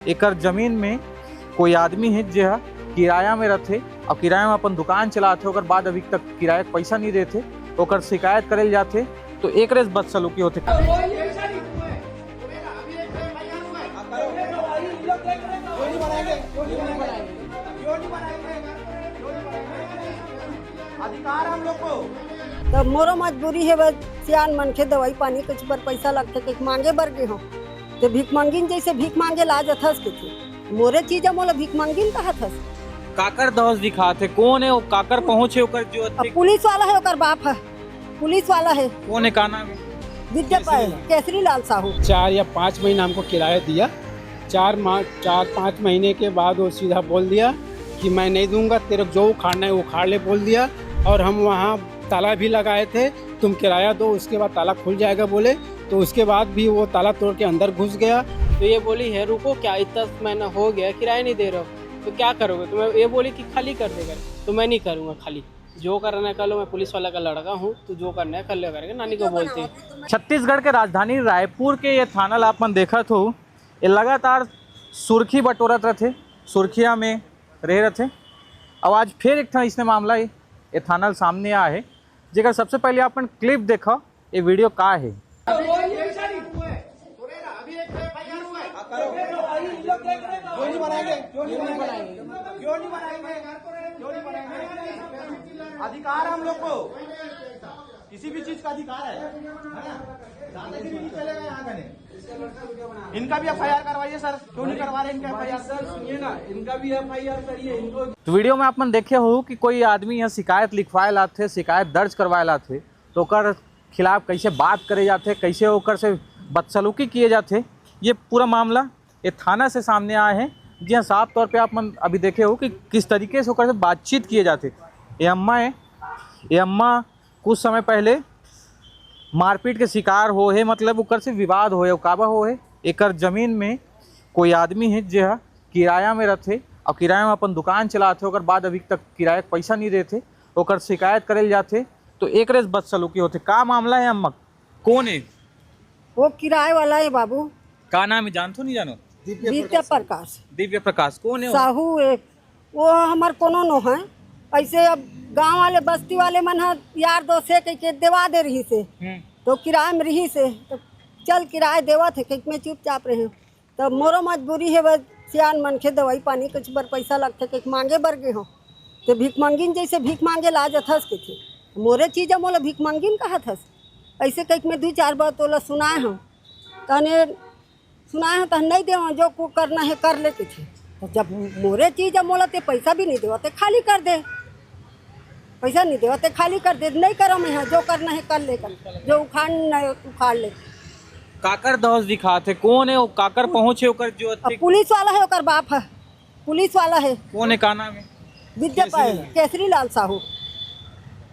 एकर जमीन में कोई आदमी है जो किराया में रहते और किराया में अपन दुकान चलाते ओकर बाद अभी तक किराया के पैसा नहीं देते ओकर शिकायत करे जाते तो एक रेस बदसलूकी होते। अधिकार हम लोग को तो मोरो मजबूरी है बस सियान मन के दवाई पानी कुछ बर पैसा लगते के मांगे बर के हो तो भीख मांगिन जैसे भीख मांगे ला जथस के थे मोरे चीज मोला भीख मांगिन कहा थस काकर दहस दिखाते कौन है वो काकर पहुंचे ओकर जो पुलिस वाला है ओकर बाप है पुलिस वाला है कौन है का नाम है विद्या केसरी लाल साहू 4 या 5 महीना हमको किराया दिया। 4-5 महीने के बाद वो सीधा बोल दिया कि मैं नहीं दूंगा तेरे जो उखाड़ना है वो उखाड़ ले बोल दिया। और हम वहाँ ताला भी लगाए थे तुम किराया दो उसके बाद ताला खुल जाएगा बोले तो उसके बाद भी वो ताला तोड़ के अंदर घुस गया। तो ये बोली है रुको क्या इतना महीना हो गया किराया नहीं दे रहे हो तो क्या करोगे। तो मैं ये बोली कि खाली कर देगा तो मैं नहीं करूँगा खाली जो करना है कर लो मैं पुलिस वाला का लड़का हूँ तो जो करना है कर लो करके नानी को बोलते हैं। छत्तीसगढ़ के राजधानी रायपुर के ये थाना ला अपन देखा तो ये लगातार सुर्खी बटोरत रहे सुर्खिया में रह रहे अब आज फिर एक था इसने मामला ये थाना सामने आया है जेकर सबसे पहले अपन क्लिप देखा ये वीडियो का है। अधिकार हम लोग को किसी भी चीज का अधिकार है दादागिरी नहीं चलेगा यहाँ का। इनका भी एफआईआर करवाइए सर क्यों नहीं करवा रहे इनका एफआईआर सर सुनिए ना इनका भी एफआईआर करिए इनको। तो वीडियो में अपन देखे हो कि कोई आदमी यहाँ शिकायत लिखवाए लाते शिकायत दर्ज करवाए लाते तो ओकर खिलाफ कैसे बात करे जाते कैसे ओकर से बदसलूकी किए जाते ये पूरा मामला ये थाना से सामने आए हैं। जी हाँ साफ तौर पे आप अभी देखे हो कि किस तरीके से ओकर से बातचीत किए जाते। ये अम्मा है ये अम्मा कुछ समय पहले मारपीट के शिकार हो है मतलब ओकर से विवाद हो है काबा हो है। एकर जमीन में कोई आदमी है जो किराया में रहते और किराया में अपन दुकान चलाते ओकर बाद अभी तक किराया के पैसा नहीं देते ओकर शिकायत करे जाते तो एक रेस बदसलूकी होते। का मामला है अम्मा कौन है वो किराए वाला है बाबू का नाम है जानतो नहीं जानो दिव्य प्रकाश कौन है साहू है वो हमार कोनो नो है ऐसे अब गांव वाले बस्ती वाले मन यार दोस्त के देवा दे रही से तो किराए में रही से तो चल किराए देवा थे कहीं में चुपचाप रहे तो मोरो मजबूरी है बस सियान मन के दवाई पानी कुछ बर पैसा लगते कहीं मांगे बर गए हो तो भीख मांगिन जैसे भीख मांगे ला जथस के थे मोरे चीज मोला भीख मांगिन कहा थस ऐसे कहीं में 2-4 बार तोला सुनाए हो तने सुनाए हो तो नहीं दे जो को करना है कर लेते थे तो जब मोरे चीज मोला ते पैसा भी नहीं देवाते खाली कर दे पैसा नहीं देवाते खाली कर दे नहीं करो मैं जो करना है कर लेकर जो उखाड़ना है उखाड़ ले। काकर दहस दिखाते कौन है वो काकर पहुंचे ओकर जो पुलिस वाला है ओकर बाप है पुलिस वाला है कौन है का नाम है विद्या केसरी लाल साहू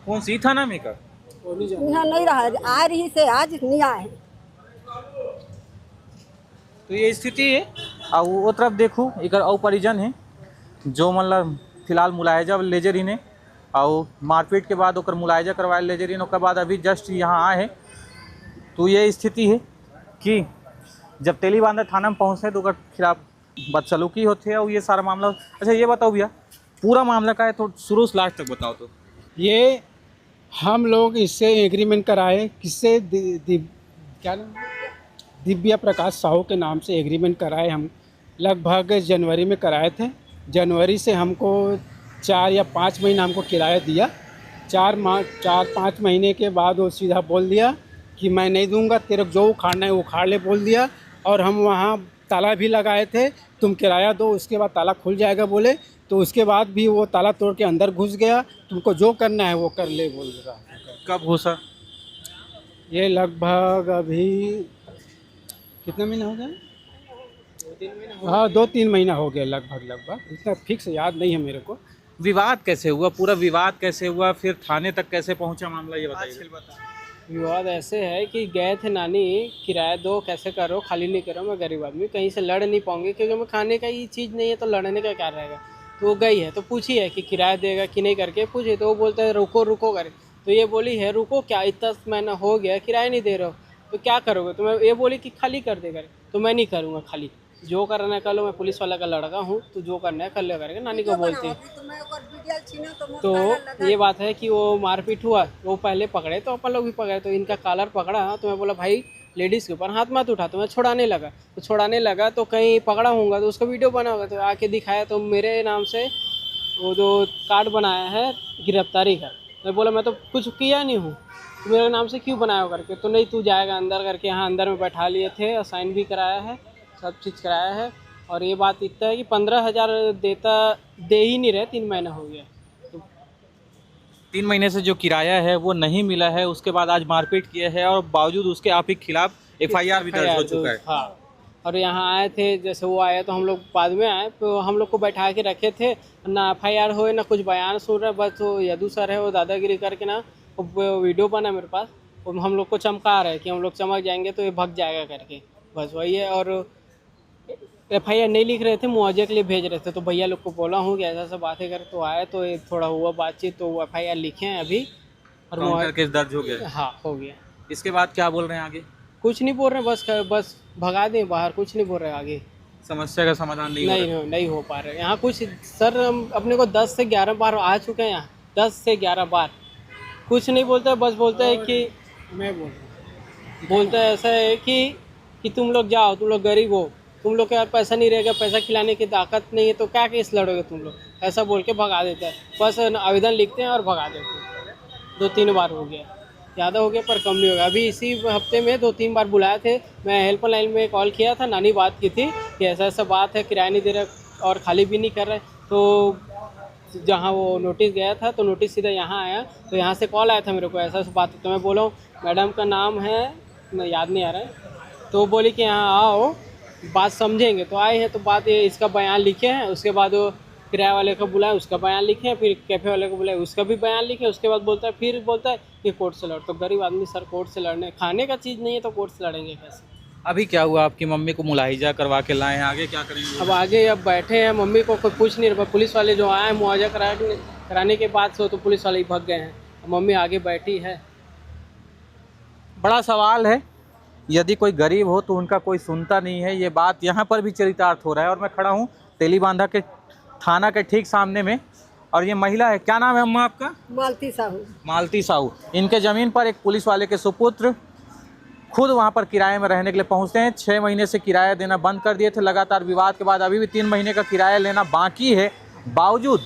कौन सी थाना में का यहाँ नहीं रहा आ रही से आज नहीं आए तो ये स्थिति है। और वो तरफ देखो एक और परिजन है जो मतलब फिलहाल मुलायजा ले जरी ने और मारपीट के बाद ओकर मुलायजा करवाए ले जरी ओकर बाद अभी जस्ट यहाँ आए हैं। तो ये स्थिति है कि जब तेलीबांधा थाना में पहुँचते तो ओकर खिलाफ बदसलूकी होते है और ये सारा मामला। अच्छा ये बताओ भैया पूरा मामला का है तो शुरू से लास्ट तक बताओ। तो ये हम लोग इससे एग्रीमेंट कराए किससे क्या नाम दिव्य प्रकाश साहू के नाम से एग्रीमेंट कराए हम लगभग जनवरी में कराए थे। जनवरी से हमको 4 या 5 महीना हमको किराया दिया। 4-5 महीने के बाद वो सीधा बोल दिया कि मैं नहीं दूंगा तेरे जो उखाड़ना है वो उखाड़ ले बोल दिया। और हम वहाँ ताला भी लगाए थे तुम किराया दो उसके बाद ताला खुल जाएगा बोले तो उसके बाद भी वो ताला तोड़ के अंदर घुस गया। तुमको जो करना है वो कर ले बोल रहा। कब घुसा ये लगभग अभी कितना महीना हो गया 2-3 महीना हाँ 2-3 महीना हो गया लगभग इतना फिक्स याद नहीं है मेरे को। विवाद कैसे हुआ पूरा विवाद कैसे हुआ फिर थाने तक कैसे पहुंचा मामला ये बताइए। विवाद ऐसे है कि गए थे नानी किराया दो कैसे करो खाली नहीं करो मैं गरीब आदमी कहीं से लड़ नहीं पाऊंगी क्योंकि मैं खाने का ही चीज़ नहीं है तो लड़ने का क्या रहेगा। तो वो गई है तो पूछी है कि किराया देगा कि नहीं करके पूछे तो वो बोलते हैं रुको रुको करे तो ये बोली है रुको क्या इतना महीना हो गया किराया नहीं दे रहे हो तो क्या करोगे। तो मैं ये बोली कि खाली कर देगा तो मैं नहीं करूँगा खाली जो करना है कर लो, मैं पुलिस वाला का लड़का हूँ, तो जो करना है कर लो करके नानी को बोलती है। तो ये बात है कि वो मारपीट हुआ, वो पहले पकड़े तो अपन लोग भी पकड़े, तो इनका कॉलर पकड़ा तो मैं बोला भाई लेडीज़ के ऊपर हाथ मत उठा, तो मैं छुड़ाने लगा तो कहीं पकड़ा हूँगा तो उसका वीडियो बना होगा, तो आके दिखाया तो मेरे नाम से वो जो कार्ड बनाया है गिरफ्तारी का। मैं बोला मैं तो कुछ किया नहीं हूँ, तो मेरे नाम से क्यों बनाया हो करके, तो नहीं तू जाएगा अंदर करके। यहाँ अंदर में बैठा लिए थे और साइन भी कराया है, सब चीज़ कराया है। और ये बात इतना है कि 15,000 दे ही नहीं रहे, 3 महीना हो गया। 3 महीने से जो किराया है वो नहीं मिला है, उसके बाद आज मारपीट किए हैं और बावजूद उसके आप ही खिलाफ FIR भी दर्ज हो चुका है। हाँ, और यहाँ आए थे, जैसे वो आए तो हम लोग बाद में आए, तो हम लोग को बैठा के रखे थे, ना FIR हो ना कुछ बयान सुन रहे, बस वो यदु सर है वो दादागिरी करके ना वो वीडियो बना मेरे पास, वो हम लोग को चमका रहे कि हम लोग चमक जाएंगे तो ये भग जाएगा करके, बस वही है। और FIR नहीं लिख रहे थे, मुआवजे के लिए भेज रहे थे, तो भैया लोग को बोला हूँ कि ऐसा ऐसा बातें कर, तो आए तो ये थोड़ा हुआ बातचीत, तो FIR लिखे हैं अभी और काउंटर केस दर्ज हो गया। हाँ हो गया। इसके बाद क्या बोल रहे हैं आगे? कुछ नहीं बोल रहे, बस भगा दें बाहर, कुछ नहीं बोल रहे आगे। समस्या का समाधान नहीं हो रहा। नहीं हो पा रहे यहाँ कुछ। सर हम अपने को 10 से 11 बार आ चुके हैं यहाँ, 10 से 11 बार कुछ नहीं बोलते, बस बोलते हैं कि मैं बोलते हैं ऐसा है कि तुम लोग जाओ, तुम लोग गरीब हो, तुम लोग के पास पैसा नहीं रहेगा, पैसा खिलाने की ताकत नहीं है, तो क्या केस लड़ोगे तुम लोग, ऐसा बोल के भगा देता है। बस आवेदन लिखते हैं और भगा देते हैं। 2-3 बार हो गया, ज़्यादा हो गया पर कम नहीं होगा। अभी इसी हफ्ते में 2-3 बार बुलाए थे, मैं हेल्पलाइन में कॉल किया था, नानी बात की थी कि ऐसा ऐसा बात है, किराया नहीं दे रहे और खाली भी नहीं कर रहे। तो जहाँ वो नोटिस गया था तो नोटिस सीधा यहाँ आया, तो यहाँ से कॉल आया था मेरे को, ऐसा ऐसा बात है। तो मैं बोला हूँ मैडम का नाम है, मैं याद नहीं आ रहा है, तो बोली कि यहाँ आओ बात समझेंगे। तो आए हैं, तो बात ये इसका बयान लिखे हैं, उसके बाद वो किराए वाले को बुलाए, उसका बयान लिखे, फिर कैफ़े वाले को बुलाए, उसका भी बयान लिखे, उसके बाद फिर बोलता है कि कोर्ट से लड़। तो गरीब आदमी सर कोर्ट से लड़ने, खाने का चीज़ नहीं है तो कोर्ट से लड़ेंगे कैसे? अभी क्या हुआ? आपकी मम्मी को मुलाहिजा करवा के लाए हैं, आगे क्या करेंगे? अब आगे अब बैठे हैं, मम्मी को कोई पूछ नहीं रहा। पुलिस वाले जो आए मुआवजा कराने के बाद से तो पुलिस वाले ही भग गए हैं, मम्मी आगे बैठी है। बड़ा सवाल है, यदि कोई गरीब हो तो उनका कोई सुनता नहीं है। ये बात यहाँ पर भी चरितार्थ हो रहा है। और मैं खड़ा हूँ तेलीबांधा के थाना के ठीक सामने में, और ये महिला है, क्या नाम है अम्मा आपका? मालती साहू। मालती साहू। इनके ज़मीन पर एक पुलिस वाले के सुपुत्र खुद वहाँ पर किराए में रहने के लिए पहुँचते हैं। 6 महीने से किराया देना बंद कर दिए थे। लगातार विवाद के बाद अभी भी 3 महीने का किराया लेना बाकी है, बावजूद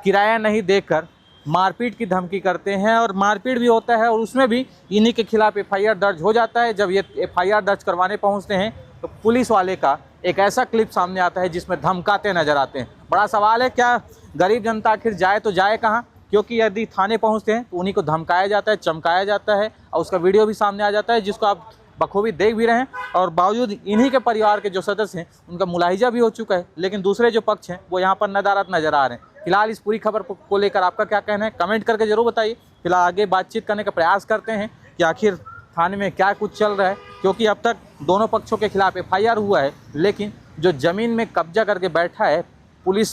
किराया नहीं देकर मारपीट की धमकी करते हैं, और मारपीट भी होता है और उसमें भी इन्हीं के खिलाफ FIR दर्ज हो जाता है। जब ये FIR दर्ज करवाने पहुँचते हैं तो पुलिस वाले का एक ऐसा क्लिप सामने आता है जिसमें धमकाते नजर आते हैं। बड़ा सवाल है, क्या गरीब जनता आखिर जाए तो जाए कहाँ? क्योंकि यदि थाने पहुंचते हैं तो उन्हीं को धमकाया जाता है, चमकाया जाता है, और उसका वीडियो भी सामने आ जाता है जिसको आप बखूबी देख भी रहे हैं। और बावजूद इन्हीं के परिवार के जो सदस्य हैं उनका मुलाहिजा भी हो चुका है, लेकिन दूसरे जो पक्ष हैं वो यहाँ पर नदारत नजर आ रहे हैं। फिलहाल इस पूरी खबर को लेकर आपका क्या कहना है, कमेंट करके जरूर बताइए। फिलहाल आगे बातचीत करने का प्रयास करते हैं कि आखिर थाने में क्या कुछ चल रहा है, क्योंकि अब तक दोनों पक्षों के खिलाफ FIR हुआ है, लेकिन जो ज़मीन में कब्जा करके बैठा है पुलिस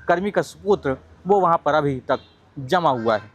कर्मी का सुपुत्र, वो वहाँ पर अभी तक जमा हुआ है।